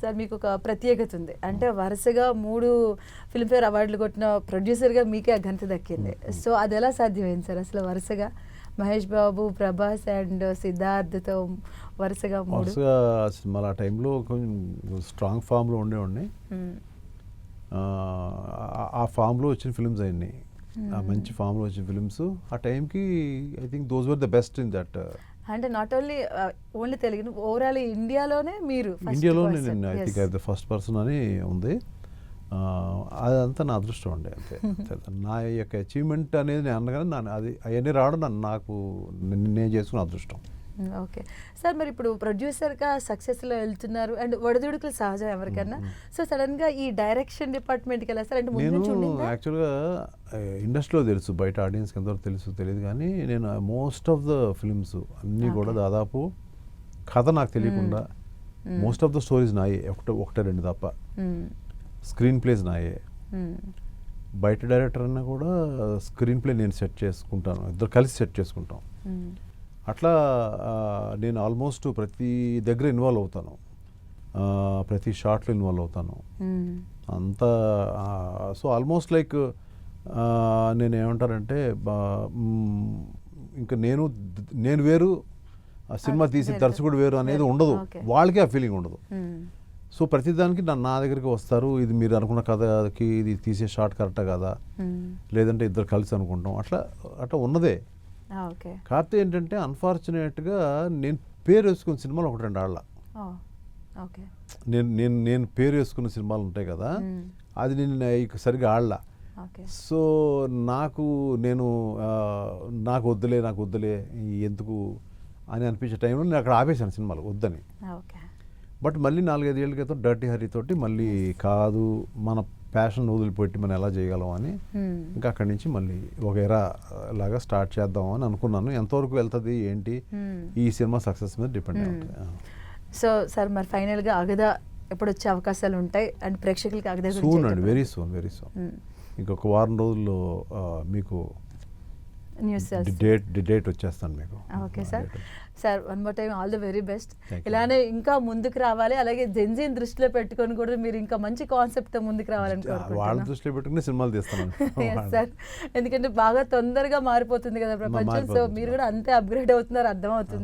Sir మీకు ఒక ప్రత్యేకత ఉంది. అంటే వరుసగా 3 ఫిల్మ్‌ఫేర్ అవార్డులు కొట్టిన ప్రొడ్యూసర్‌గా మీకే ఆ ఘనత దక్కింది. సో అది ఎలా సాధ్యమైంది సార్ అసలు వరుసగా మహేష్ బాబు, ప్రభాస్ అండ్ సిద్ధార్థ్‌తో వరుసగా 3? వరుసగా సినిమాలు ఆ టైంలో కొంచెం స్ట్రాంగ్ ఫామ్‌లో ఉండేవాడిని. ఆ ఫామ్‌లో వచ్చిన ఫిల్మ్స్ అయన్నీ, ఆ మంచి ఫామ్‌లో వచ్చిన ఫిల్మ్స్ ఆ టైంకి I think those were the best in that. అంటే నాట్ ఓన్లీ తెలుగు, ఓవరాల్ ఇండియాలోనే మీరు ఇండియాలోనే నేను I think the first person అని ఉంది. అదంతా నా అదృష్టం అండి, అంతే. నా యొక్క అచీవ్మెంట్ అనేది నేను అనగానే అది అవన్నీ రావడం నాకు నేను చేసుకున్న అదృష్టం. ఓకే సార్, మరి ఇప్పుడు ప్రొడ్యూసర్గా సక్సెస్లో వెళ్తున్నారు అండ్ ఒడిదుడుకులు సహజం ఎవరికన్నా. సో సడన్గా ఈ డైరెక్షన్ డిపార్ట్మెంట్కి వెళ్ళా సార్? అంటే నేను యాక్చువల్గా ఇండస్ట్రీలో తెలుసు, బయట ఆడియన్స్కి ఎంతవరకు తెలియదు కానీ నేను మోస్ట్ ఆఫ్ ద ఫిల్మ్స్ అన్నీ కూడా దాదాపు కథ నాకు తెలియకుండా మోస్ట్ ఆఫ్ ద స్టోరీస్ నాయే, ఒకటే రెండు తప్ప. స్క్రీన్ ప్లేస్ నాయే. బయట డైరెక్టర్ అన్నా కూడా స్క్రీన్ ప్లే నేను సెట్ చేసుకుంటాను, ఇద్దరు కలిసి సెట్ చేసుకుంటాం. అట్లా నేను ఆల్మోస్ట్ ప్రతి దగ్గర ఇన్వాల్వ్ అవుతాను, ప్రతి షాట్లో ఇన్వాల్వ్ అవుతాను అంతా. సో ఆల్మోస్ట్ లైక్ నేను ఏమంటారంటే ఇంకా నేను వేరు, ఆ సినిమా తీసి దర్శకుడు వేరు అనేది ఉండదు, వాళ్ళకి ఆ ఫీలింగ్ ఉండదు. సో ప్రతిదానికి నా దగ్గరికి వస్తారు, ఇది మీరు అనుకున్న కథకి ఇది తీసే షాట్ కరెక్టా కదా, లేదంటే ఇద్దరు కలిసి అనుకుంటాం, అట్లా ఉన్నదే. కాకపోతే ఏంటంటే అన్ఫార్చునేట్గా నేను పేరు వేసుకున్న సినిమాలు 1-2 ఆళ్ళ. నేను పేరు వేసుకున్న సినిమాలు ఉంటాయి కదా, అది నేను సరిగ్గా ఆడలా. సో నాకు వద్దులే ఎందుకు అని అనిపించే టైంలో నేను అక్కడ ఆపేశాను సినిమాలు వద్దని. బట్ మళ్ళీ 4-5 ఏళ్ళ క్రితం డర్టీ హరి తోటి మళ్ళీ కాదు, మన ప్యాషన్ వదిలిపెట్టి మనం ఎలా చేయగలం అని ఇంకా అక్కడి నుంచి మళ్ళీ ఒక ఎరా లాగా స్టార్ట్ చేద్దాం అని అనుకున్నాను. ఎంతవరకు వెళ్తుంది ఏంటి, ఈ సినిమా సక్సెస్ మీద డిపెండ్ అయి ఉంటుంది. సో సార్ మరి ఫైనల్గా అగదా ఎప్పుడు వచ్చే అవకాశాలు ఉంటాయి అండ్ ప్రేక్షకులకి అగదా సూన్ అండి, వెరీ సూన్ ఇంకొక వారం రోజుల్లో మీకు డేట్ వచ్చేస్తాను మీకు. Okay sir. Sir one more time all the very best. ఇలానే ఇంకా ముందుకు రావాలి, అలాగే జెన్జీని దృష్టిలో పెట్టుకొని కూడా మీరు ఇంకా మంచి కాన్సెప్ట్తో ముందుకు రావాలని వాళ్ళ దృష్టిలో పెట్టుకుని సినిమాలు తీస్తాను సార్. ఎందుకంటే బాగా తొందరగా మారిపోతుంది కదా ప్రపంచం, సో మీరు కూడా అంతే అప్గ్రేడ్ అవుతున్నారు అర్థమవుతుంది.